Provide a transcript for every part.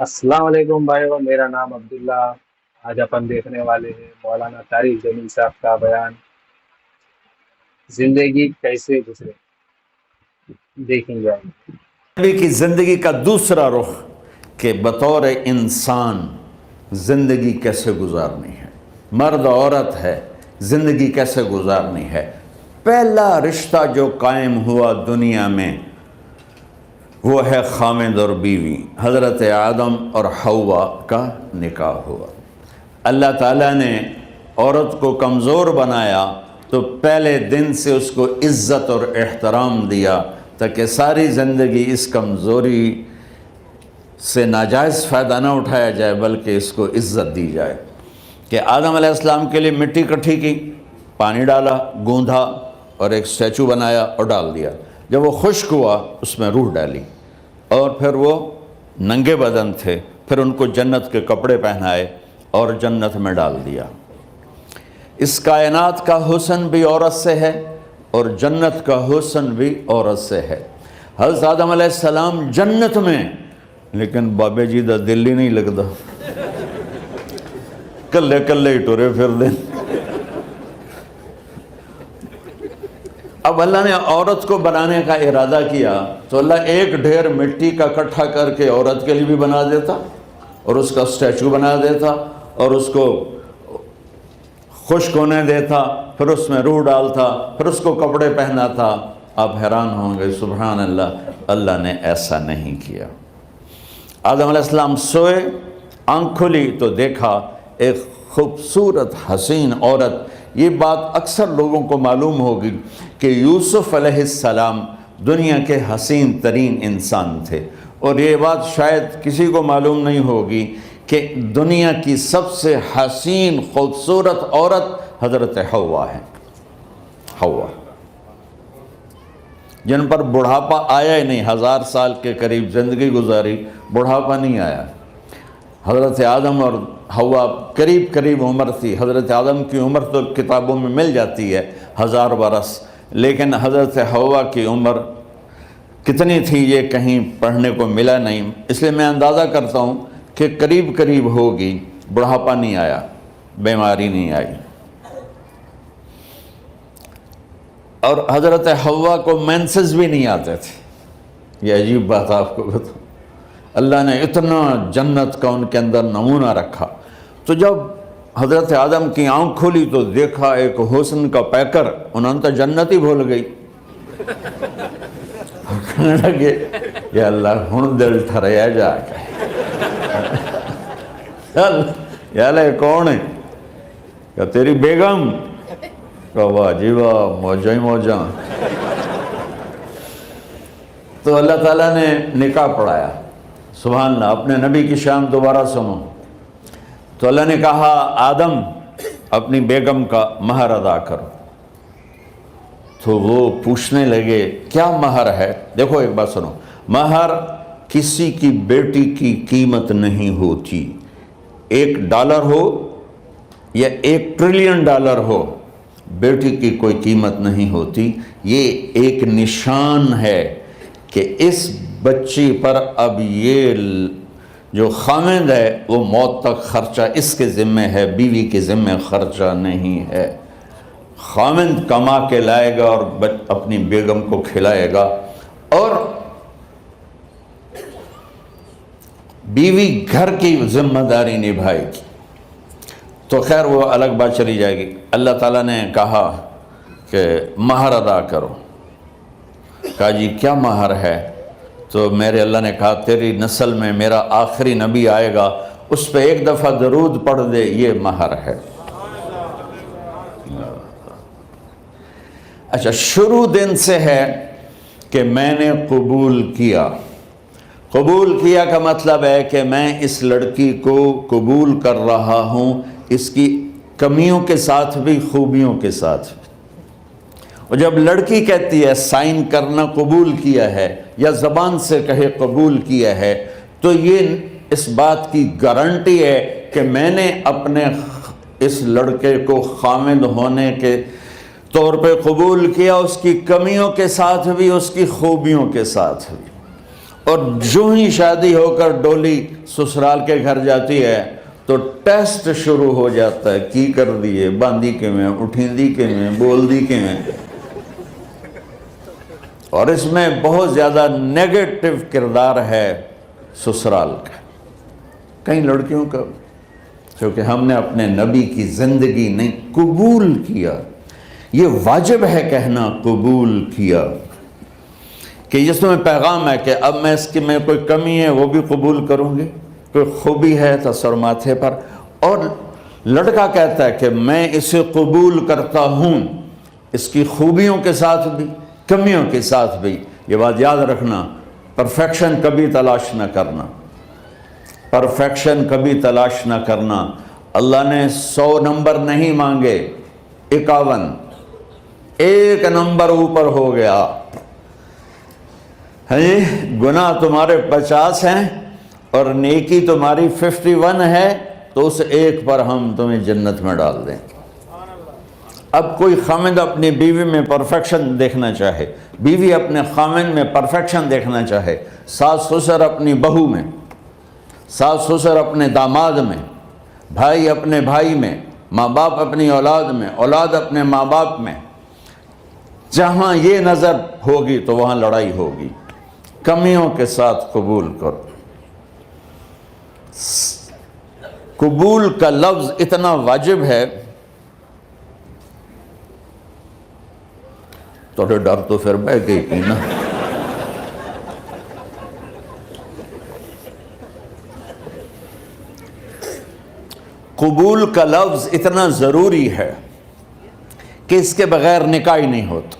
السلام علیکم بھائیو، میرا نام عبداللہ۔ آج اپن دیکھنے والے ہیں مولانا طارق جمیل صاحب کا بیان زندگی کیسے گزرے، دیکھیں گے آج۔ نبی کی زندگی کا دوسرا رخ کہ بطور انسان زندگی کیسے گزارنی ہے، مرد عورت ہے زندگی کیسے گزارنی ہے۔ پہلا رشتہ جو قائم ہوا دنیا میں وہ ہے خامد اور بیوی، حضرت آدم اور حوا کا نکاح ہوا۔ اللہ تعالیٰ نے عورت کو کمزور بنایا تو پہلے دن سے اس کو عزت اور احترام دیا تاکہ ساری زندگی اس کمزوری سے ناجائز فائدہ نہ اٹھایا جائے بلکہ اس کو عزت دی جائے۔ کہ آدم علیہ السلام کے لیے مٹی اکٹھی کی، پانی ڈالا، گوندھا اور ایک اسٹیچو بنایا اور ڈال دیا۔ جب وہ خشک ہوا اس میں روح ڈالی اور پھر وہ ننگے بدن تھے، پھر ان کو جنت کے کپڑے پہنائے اور جنت میں ڈال دیا۔ اس کائنات کا حسن بھی عورت سے ہے اور جنت کا حسن بھی عورت سے ہے۔ حضرت آدم علیہ السلام جنت میں، لیکن بابے جی دا دل ہی نہیں لگتا، کلے کلے ہی ٹرے پھر دیں۔ اب اللہ نے عورت کو بنانے کا ارادہ کیا تو اللہ ایک ڈھیر مٹی کا اکٹھا کر کے عورت کے لیے بھی بنا دیتا اور اس کا اسٹیچو بنا دیتا اور اس کو خشک ہونے دیتا، پھر اس میں روح ڈالتا، پھر اس کو کپڑے پہناتا۔ آپ حیران ہوں گے، سبحان اللہ، اللہ نے ایسا نہیں کیا۔ آدم علیہ السلام سوئے، آنکھ کھلی تو دیکھا ایک خوبصورت حسین عورت۔ یہ بات اکثر لوگوں کو معلوم ہوگی کہ یوسف علیہ السلام دنیا کے حسین ترین انسان تھے، اور یہ بات شاید کسی کو معلوم نہیں ہوگی کہ دنیا کی سب سے حسین خوبصورت عورت حضرت حوا ہے۔ حوا جن پر بڑھاپا آیا ہی نہیں، 1000 سال کے قریب زندگی گزاری، بڑھاپا نہیں آیا۔ حضرت آدم اور حوا قریب قریب عمر تھی۔ حضرت آدم کی عمر تو کتابوں میں مل جاتی ہے 1000 برس، لیکن حضرت حوا کی عمر کتنی تھی یہ کہیں پڑھنے کو ملا نہیں، اس لیے میں اندازہ کرتا ہوں کہ قریب قریب ہوگی۔ بڑھاپا نہیں آیا، بیماری نہیں آئی۔ اور حضرت حوا کو مینسز بھی نہیں آتے تھے۔ یہ عجیب بات آپ کو بتاؤں، اللہ نے اتنا جنت کا ان کے اندر نمونہ رکھا۔ تو جب حضرت آدم کی آنکھ کھولی تو دیکھا ایک حسن کا پیکر، انہوں نے تو جنت ہی بھول گئی۔ کہنے لگے یا اللہ ہن دل ٹھریا جا کے، یا اللہ کون ہے؟ کہ تیری بیگم۔ کہ واہ جی واہ، موجاں ہی موجاں۔ تو اللہ تعالیٰ نے نکاح پڑھایا۔ سبحان اللہ، اپنے نبی کی شان دوبارہ سنو۔ تو اللہ نے کہا آدم اپنی بیگم کا مہر ادا کرو۔ تو وہ پوچھنے لگے کیا مہر ہے؟ دیکھو ایک بات سنو، مہر کسی کی بیٹی کی قیمت نہیں ہوتی۔ $1 ہو یا $1 ٹریلین ہو، بیٹی کی کوئی قیمت نہیں ہوتی۔ یہ ایک نشان ہے کہ اس بچی پر اب یہ جو خامد ہے وہ موت تک خرچہ اس کے ذمہ ہے، بیوی کے ذمہ خرچہ نہیں ہے۔ خامد کما کے لائے گا اور اپنی بیگم کو کھلائے گا، اور بیوی گھر کی ذمہ داری نبھائے گی۔ تو خیر وہ الگ بات چلی جائے گی۔ اللہ تعالیٰ نے کہا کہ مہر ادا کرو۔ کہا جی کیا مہر ہے؟ تو میرے اللہ نے کہا تیری نسل میں میرا آخری نبی آئے گا، اس پہ ایک دفعہ درود پڑھ دے، یہ مہر ہے۔ اچھا، شروع دن سے ہے کہ میں نے قبول کیا۔ قبول کیا کا مطلب ہے کہ میں اس لڑکی کو قبول کر رہا ہوں، اس کی کمیوں کے ساتھ بھی خوبیوں کے ساتھ بھی۔ اور جب لڑکی کہتی ہے سائن کرنا قبول کیا ہے، یا زبان سے کہے قبول کیا ہے، تو یہ اس بات کی گارنٹی ہے کہ میں نے اپنے اس لڑکے کو خامد ہونے کے طور پہ قبول کیا، اس کی کمیوں کے ساتھ بھی، اس کی خوبیوں کے ساتھ بھی۔ اور جو ہی شادی ہو کر ڈولی سسرال کے گھر جاتی ہے تو ٹیسٹ شروع ہو جاتا ہے، کی کر دیے، باندھی کے میں، اٹھیندی کے میں، بول دی کے میں. اور اس میں بہت زیادہ نیگیٹو کردار ہے سسرال کا، کئی لڑکیوں کا، کیونکہ ہم نے اپنے نبی کی زندگی نہیں قبول کیا. یہ واجب ہے کہنا قبول کیا، کہ جس میں پیغام ہے کہ اب میں اس کی میں کوئی کمی ہے وہ بھی قبول کروں گی، کوئی خوبی ہے تو سر ماتھے پر. اور لڑکا کہتا ہے کہ میں اسے قبول کرتا ہوں، اس کی خوبیوں کے ساتھ بھی کمیوں کے ساتھ بھی. یہ بات یاد رکھنا، پرفیکشن کبھی تلاش نہ کرنا، پرفیکشن کبھی تلاش نہ کرنا. اللہ نے 100 نمبر نہیں مانگے، 51، ایک نمبر اوپر ہو گیا. گناہ تمہارے 50 ہیں اور نیکی تمہاری 51 ہے، تو اس ایک پر ہم تمہیں جنت میں ڈال دیں. اب کوئی خامد اپنی بیوی میں پرفیکشن دیکھنا چاہے، بیوی اپنے خامد میں پرفیکشن دیکھنا چاہے، ساس سسر اپنی بہو میں، ساس سسر اپنے داماد میں، بھائی اپنے بھائی میں، ماں باپ اپنی اولاد میں، اولاد اپنے ماں باپ میں، جہاں یہ نظر ہوگی تو وہاں لڑائی ہوگی. کمیوں کے ساتھ قبول کرو. قبول کا لفظ اتنا واجب ہے، تو ڈر تو پھر بہ گئی کی نا. قبول کا لفظ اتنا ضروری ہے کہ اس کے بغیر نکاح ہی نہیں ہوتا.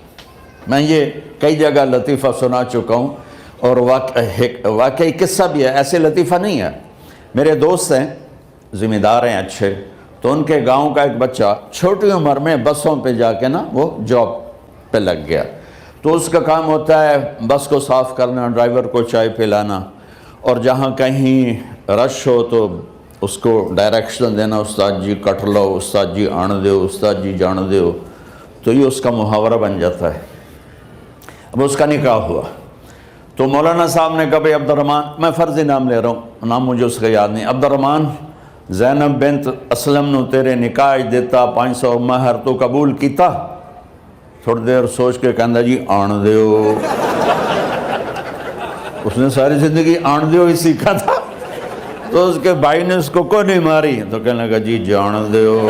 میں یہ کئی جگہ لطیفہ سنا چکا ہوں، اور واقعی قصہ بھی ہے، ایسے لطیفہ نہیں ہے. میرے دوست ہیں، ذمہ دار ہیں اچھے، تو ان کے گاؤں کا ایک بچہ چھوٹی عمر میں بسوں پہ جا کے نا وہ جاب پہ لگ گیا. تو اس کا کام ہوتا ہے بس کو صاف کرنا، ڈرائیور کو چائے پلانا، اور جہاں کہیں رش ہو تو اس کو ڈائریکشن دینا، استاد جی کٹ لو، استاد جی آن دیو، استاد جی جان دیو. تو یہ اس کا محاورہ بن جاتا ہے. اب اس کا نکاح ہوا تو مولانا صاحب نے کہا بھائی عبد الرحمن، میں فرضی نام لے رہا ہوں، نام مجھے اس کا یاد نہیں، عبد الرحمن زینب بنت اسلم نو تیرے نکاح دیتا 500 مہر تو قبول کیتا؟ تھوڑی دیر سوچ کے کہندا جی آن دیو. اس نے ساری زندگی آن دیو ہی سیکھا تھا. تو اس کے بھائی نے اس کو کوئی نہیں ماری تو کہنے لگا جی جان دیو.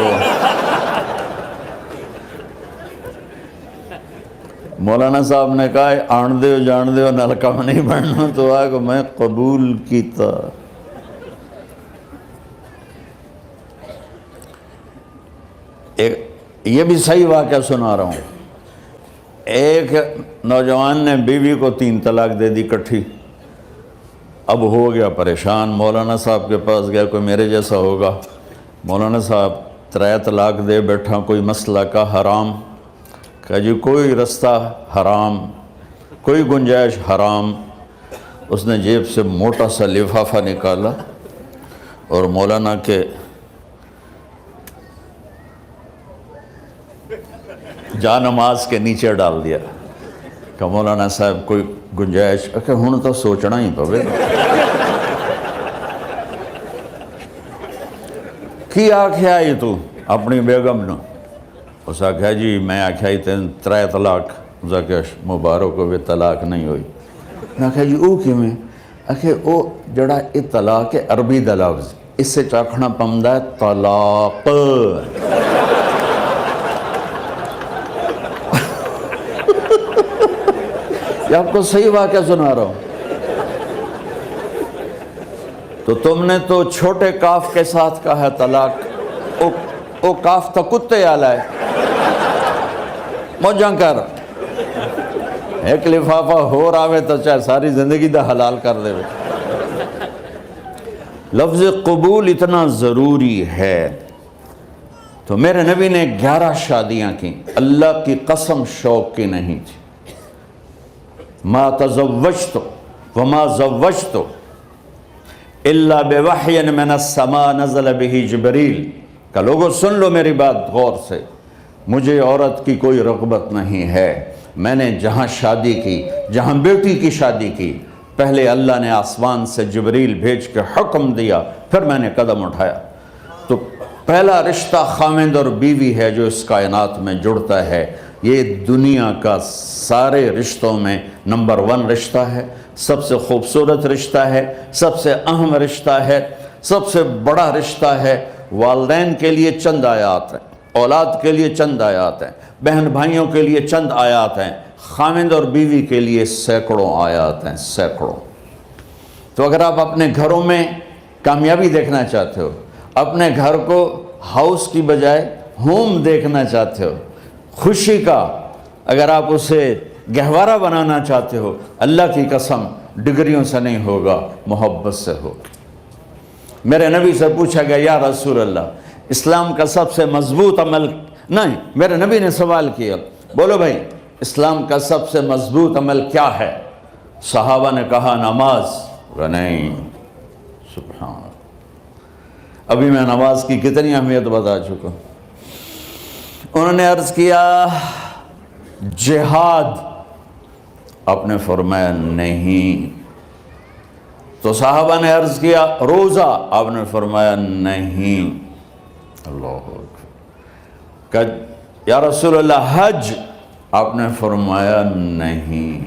مولانا صاحب نے کہا آن دیو جان دیو نال کم نہیں بننا، تو آگا میں قبول کیتا. یہ بھی صحیح واقعہ سنا رہا ہوں. ایک نوجوان نے بیوی کو 3 طلاق دے دی کٹھی. اب ہو گیا پریشان، مولانا صاحب کے پاس گیا، کوئی میرے جیسا ہوگا. مولانا صاحب 3 طلاق دے بیٹھا، کوئی مسئلہ کا حرام؟ کہا جی کوئی رستہ حرام، کوئی گنجائش حرام. اس نے جیب سے موٹا سا لفافہ نکالا اور مولانا کے جا نماز کے نیچے ڈال دیا. کہ مولانا صاحب کوئی گنجائش؟ کہ ہن تو سوچنا ہی پوے. کی آکھیا ہی تو اپنی بیگم نو؟ اس آکھیا جی میں آکھیا ہی 3 طلاق. اس آکھیا مبارک ہوئے طلاق نہیں ہوئی. میں آکھیا جی او کیویں؟ آکھے او جڑا یہ طلاق ہے عربی دا لفظ، اس سے چاکھنا پمدا ہے طلاق. یہ آپ کو صحیح واقعہ سنا رہا ہوں. تو تم نے تو چھوٹے کاف کے ساتھ کہا ہے طلاق. او کاف تا کتے آلا ہے. موجاں کر ایک لفافہ ہو راوے تو چاہے ساری زندگی دا حلال کر دے. لفظ قبول اتنا ضروری ہے. تو میرے نبی نے 11 شادیاں کی، اللہ کی قسم شوق کی نہیں تھی. ما تزوجت وما زوجت الا بوحی من السماء نزل به جبریل. کہ لوگوں سن لو میری بات غور سے، مجھے عورت کی کوئی رغبت نہیں ہے. میں نے جہاں شادی کی، جہاں بیٹی کی شادی کی، پہلے اللہ نے آسمان سے جبریل بھیج کے حکم دیا، پھر میں نے قدم اٹھایا۔ تو پہلا رشتہ خاوند اور بیوی ہے جو اس کائنات میں جڑتا ہے۔ یہ دنیا کا سارے رشتوں میں نمبر 1 رشتہ ہے، سب سے خوبصورت رشتہ ہے، سب سے اہم رشتہ ہے، سب سے بڑا رشتہ ہے۔ والدین کے لیے چند آیات ہیں، اولاد کے لیے چند آیات ہیں، بہن بھائیوں کے لیے چند آیات ہیں، خاوند اور بیوی کے لیے سینکڑوں آیات ہیں، سینکڑوں۔ تو اگر آپ اپنے گھروں میں کامیابی دیکھنا چاہتے ہو، اپنے گھر کو ہاؤس کی بجائے ہوم دیکھنا چاہتے ہو، خوشی کا اگر آپ اسے گہوارہ بنانا چاہتے ہو، اللہ کی قسم ڈگریوں سے نہیں ہوگا، محبت سے ہوگا۔ میرے نبی سے پوچھا گیا، یا رسول اللہ اسلام کا سب سے مضبوط عمل، نہیں، میرے نبی نے سوال کیا، بولو بھائی اسلام کا سب سے مضبوط عمل کیا ہے؟ صحابہ نے کہا نماز۔ نہیں، سبحان اللہ، ابھی میں نماز کی کتنی اہمیت بتا چکا۔ انہوں نے عرض کیا جہاد، آپ نے فرمایا نہیں۔ تو صحابہ نے عرض کیا روزہ، آپ نے فرمایا نہیں۔ اللہ اکبر۔ کہ یا رسول اللہ حج، آپ نے فرمایا نہیں۔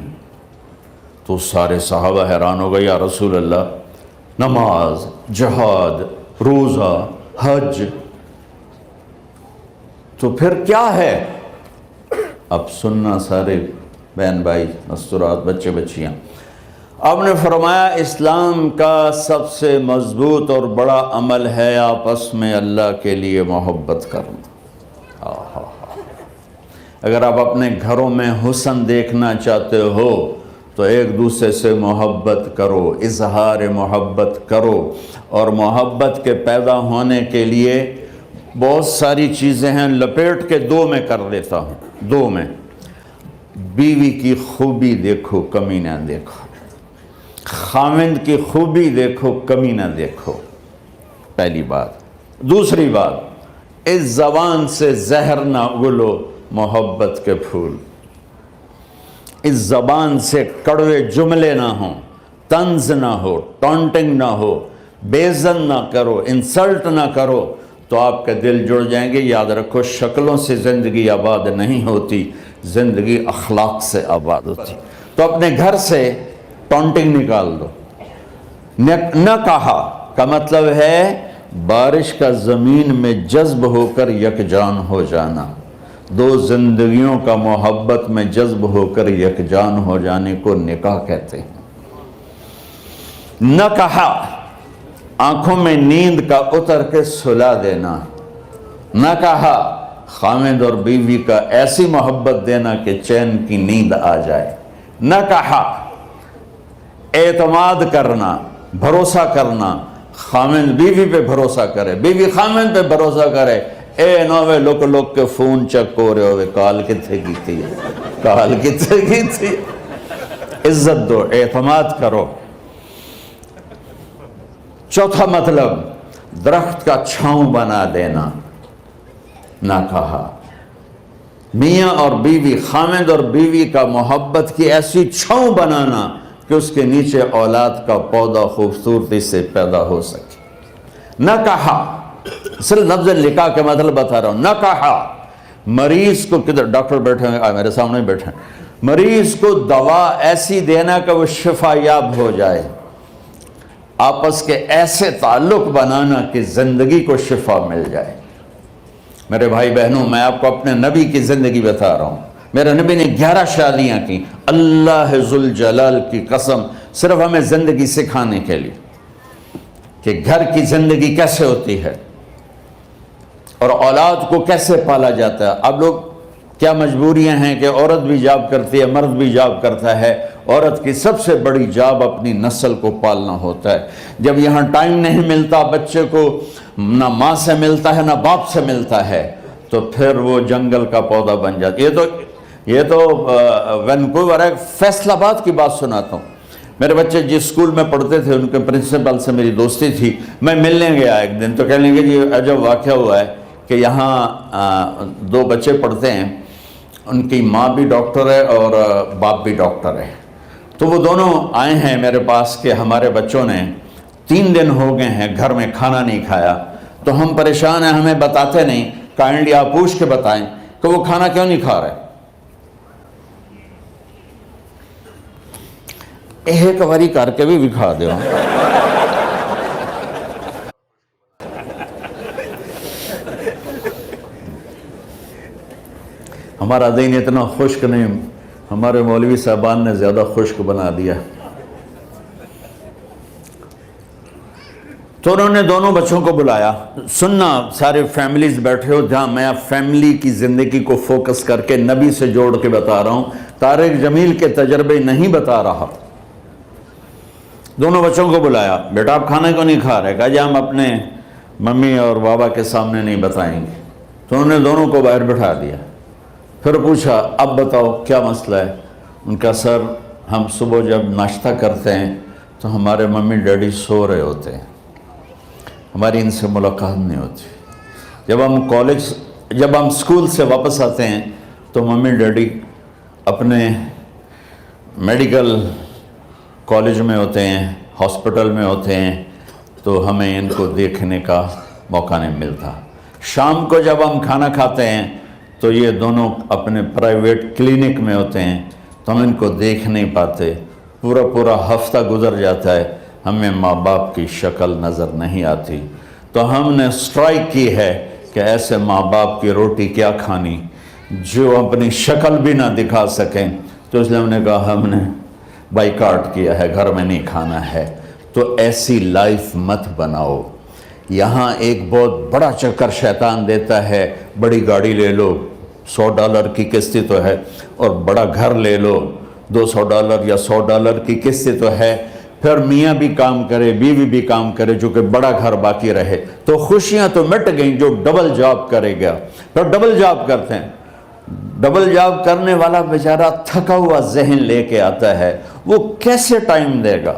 تو سارے صحابہ حیران ہو گئے، یا رسول اللہ نماز، جہاد، روزہ، حج، تو پھر کیا ہے؟ اب سننا سارے بہن بھائی، مستورات، بچے بچیاں، آپ نے فرمایا اسلام کا سب سے مضبوط اور بڑا عمل ہے آپس میں اللہ کے لیے محبت کرنا۔ اگر آپ اپنے گھروں میں حسن دیکھنا چاہتے ہو تو ایک دوسرے سے محبت کرو، اظہار محبت کرو، اور محبت کے پیدا ہونے کے لیے بہت ساری چیزیں ہیں، لپیٹ کے 2 میں کر لیتا ہوں، 2 میں۔ بیوی کی خوبی دیکھو، کمی نہ دیکھو، خاوند کی خوبی دیکھو، کمی نہ دیکھو، پہلی بات۔ دوسری بات، اس زبان سے زہر نہ اگلو محبت کے پھول، اس زبان سے کڑوے جملے نہ ہوں، طنز نہ ہو، ٹونٹنگ نہ ہو، بےعزت نہ کرو، انسلٹ نہ کرو، تو آپ کے دل جڑ جائیں گے۔ یاد رکھو شکلوں سے زندگی آباد نہیں ہوتی، زندگی اخلاق سے آباد ہوتی۔ تو اپنے گھر سے ٹونٹنگ نکال دو۔ نہ کہا کا مطلب ہے بارش کا زمین میں جذب ہو کر یکجان ہو جانا، 2 زندگیوں کا محبت میں جذب ہو کر یکجان ہو جانے کو نکاح کہتے ہیں۔ نہ کہا آنکھوں میں نیند کا اتر کے سلا دینا، نہ کہا خاوند اور بیوی کا ایسی محبت دینا کہ چین کی نیند آ جائے، نہ کہا اعتماد کرنا، بھروسہ کرنا، خاوند بیوی پہ بھروسہ کرے، بیوی خاوند پہ بھروسہ کرے۔ اے نوے لوگ کے فون چیک ہو رہے ہوئے، کال کتنے کی تھی، کال کتنے کی تھی۔ عزت دو، اعتماد کرو۔ چوتھا مطلب درخت کا چھاؤں بنا دینا، نہ کہا میاں اور بیوی، خاوند اور بیوی کا محبت کی ایسی چھاؤں بنانا کہ اس کے نیچے اولاد کا پودا خوبصورتی سے پیدا ہو سکے۔ نہ کہا، صرف لفظ نکاح کے مطلب بتا رہا ہوں، نہ کہا مریض کو، کدھر ڈاکٹر بیٹھے ہیں، میرے سامنے بیٹھے ہیں، مریض کو دوا ایسی دینا کہ وہ شفا یاب ہو جائے، آپس کے ایسے تعلق بنانا کہ زندگی کو شفا مل جائے۔ میرے بھائی بہنوں، میں آپ کو اپنے نبی کی زندگی بتا رہا ہوں۔ میرے نبی نے 11 شادیاں کی، اللہ ذوالجلال کی قسم، صرف ہمیں زندگی سکھانے کے لیے کہ گھر کی زندگی کیسے ہوتی ہے اور اولاد کو کیسے پالا جاتا ہے۔ اب لوگ کیا مجبوریاں ہیں کہ عورت بھی جاب کرتی ہے، مرد بھی جاب کرتا ہے۔ عورت کی سب سے بڑی جاب اپنی نسل کو پالنا ہوتا ہے۔ جب یہاں ٹائم نہیں ملتا بچے کو، نہ ماں سے ملتا ہے نہ باپ سے ملتا ہے، تو پھر وہ جنگل کا پودا بن جاتا ہے۔ یہ تو وینکوور ہے، فیصل آباد کی بات سناتا ہوں۔ میرے بچے جس اسکول میں پڑھتے تھے ان کے پرنسپل سے میری دوستی تھی، میں ملنے گیا ایک دن، تو کہنے لگے جی عجب واقعہ ہوا ہے کہ یہاں 2 بچے پڑھتے ہیں، ان کی ماں بھی ڈاکٹر ہے اور باپ بھی ڈاکٹر ہے، تو وہ دونوں آئے ہیں میرے پاس کہ ہمارے بچوں نے 3 دن ہو گئے ہیں گھر میں کھانا نہیں کھایا، تو ہم پریشان ہیں، ہمیں بتاتے نہیں، کائنڈلی آپ پوچھ کے بتائیں کہ وہ کھانا کیوں نہیں کھا رہے۔ ایک باری کر کے بھی کھا دو۔ ہمارا دین اتنا خشک نہیں، ہمارے مولوی صاحبان نے زیادہ خشک بنا دیا۔ تو انہوں نے دونوں بچوں کو بلایا، سننا سارے فیملیز بیٹھے ہو جہاں میں فیملی کی زندگی کو فوکس کر کے نبی سے جوڑ کے بتا رہا ہوں، طارق جمیل کے تجربے نہیں بتا رہا۔ دونوں بچوں کو بلایا، بیٹا آپ کھانے کو نہیں کھا رہے؟ کہا جی ہم اپنے ممی اور بابا کے سامنے نہیں بتائیں گے۔ تو انہوں نے دونوں کو باہر بٹھا دیا، پھر پوچھا اب بتاؤ کیا مسئلہ ہے؟ ان کا سر ہم صبح جب ناشتہ کرتے ہیں تو ہمارے ممی ڈیڈی سو رہے ہوتے ہیں، ہماری ان سے ملاقات نہیں ہوتی۔ جب ہم اسکول سے واپس آتے ہیں تو ممی ڈیڈی اپنے میڈیکل کالج میں ہوتے ہیں، ہاسپٹل میں ہوتے ہیں، تو ہمیں ان کو دیکھنے کا موقع نہیں ملتا۔ شام کو جب ہم کھانا کھاتے ہیں تو یہ دونوں اپنے پرائیویٹ کلینک میں ہوتے ہیں، تو ہم ان کو دیکھ نہیں پاتے۔ پورا ہفتہ گزر جاتا ہے، ہمیں ماں باپ کی شکل نظر نہیں آتی۔ تو ہم نے سٹرائک کی ہے کہ ایسے ماں باپ کی روٹی کیا کھانی جو اپنی شکل بھی نہ دکھا سکیں، تو اس لیے ہم نے کہا ہم نے بائیکاٹ کیا ہے، گھر میں نہیں کھانا ہے۔ تو ایسی لائف مت بناؤ۔ یہاں ایک بہت بڑا چکر شیطان دیتا ہے، بڑی گاڑی لے لو، $100 کی قسط تو ہے، اور بڑا گھر لے لو، $200 یا $100 کی قسط تو ہے، پھر میاں بھی کام کرے، بیوی بھی کام کرے، جو کہ بڑا گھر باقی رہے، تو خوشیاں تو مٹ گئیں۔ جو ڈبل جاب کرے گا، پھر ڈبل جاب کرتے ہیں، ڈبل جاب کرنے والا بیچارہ تھکا ہوا ذہن لے کے آتا ہے، وہ کیسے ٹائم دے گا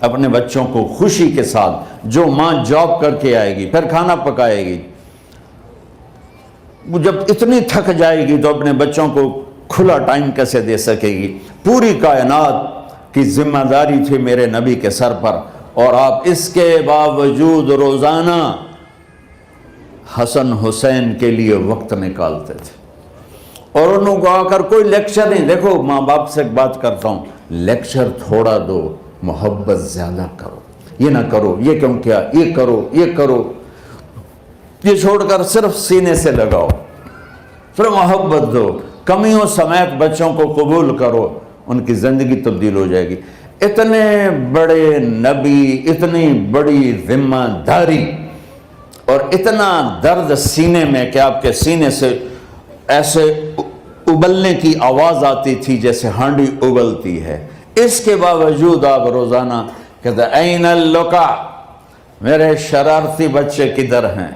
اپنے بچوں کو خوشی کے ساتھ؟ جو ماں جاب کر کے آئے گی پھر کھانا پکائے گی، وہ جب اتنی تھک جائے گی تو اپنے بچوں کو کھلا ٹائم کیسے دے سکے گی؟ پوری کائنات کی ذمہ داری تھی میرے نبی کے سر پر، اور آپ اس کے باوجود روزانہ حسن حسین کے لیے وقت نکالتے تھے۔ اور انہوں کو آ کر کوئی لیکچر نہیں، دیکھو ماں باپ سے ایک بات کرتا ہوں، لیکچر تھوڑا دو، محبت زیادہ کرو، یہ نہ کرو، یہ کیوں کیا، یہ کرو، یہ کرو، یہ چھوڑ کر صرف سینے سے لگاؤ، پھر محبت دو، کمیوں سمیت بچوں کو قبول کرو، ان کی زندگی تبدیل ہو جائے گی۔ اتنے بڑے نبی، اتنی بڑی ذمہ داری، اور اتنا درد سینے میں کہ آپ کے سینے سے ایسے ابلنے کی آواز آتی تھی جیسے ہانڈی ابلتی ہے، اس کے باوجود آپ روزانہ کہتے ہیں این اللقا، میرے شرارتی بچے کدھر ہیں؟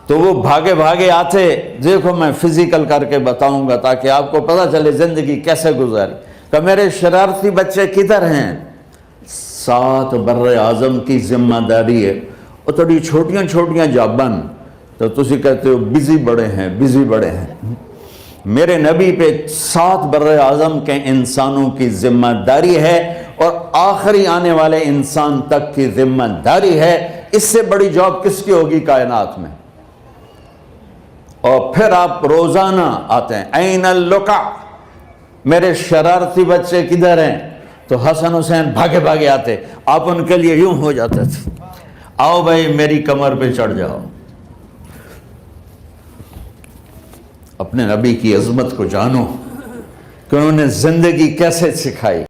تو وہ بھاگے بھاگے آتے، دیکھو میں فزیکل کر کے بتاؤں گا تاکہ آپ کو پتہ چلے زندگی کیسے گزاری، کہ میرے شرارتی بچے کدھر ہیں؟ 7 بر اعظم کی ذمہ داری ہے، اور تھوڑی چھوٹیاں چھوٹیاں جابن، تو تسی کہتے ہو بزی بڑے ہیں، بزی بڑے ہیں۔ میرے نبی پہ 7 بر اعظم کے انسانوں کی ذمہ داری ہے، اور آخری آنے والے انسان تک کی ذمہ داری ہے۔ اس سے بڑی جاب کس کی ہوگی کائنات میں؟ اور پھر آپ روزانہ آتے ہیں این اللقا، میرے شرارتی بچے کدھر ہیں؟ تو حسن حسین بھاگے بھاگے آتے، آپ ان کے لیے یوں ہو جاتے تھے، آؤ بھائی میری کمر پہ چڑھ جاؤ۔ اپنے نبی کی عظمت کو جانو کہ انہوں نے زندگی کیسے سکھائی۔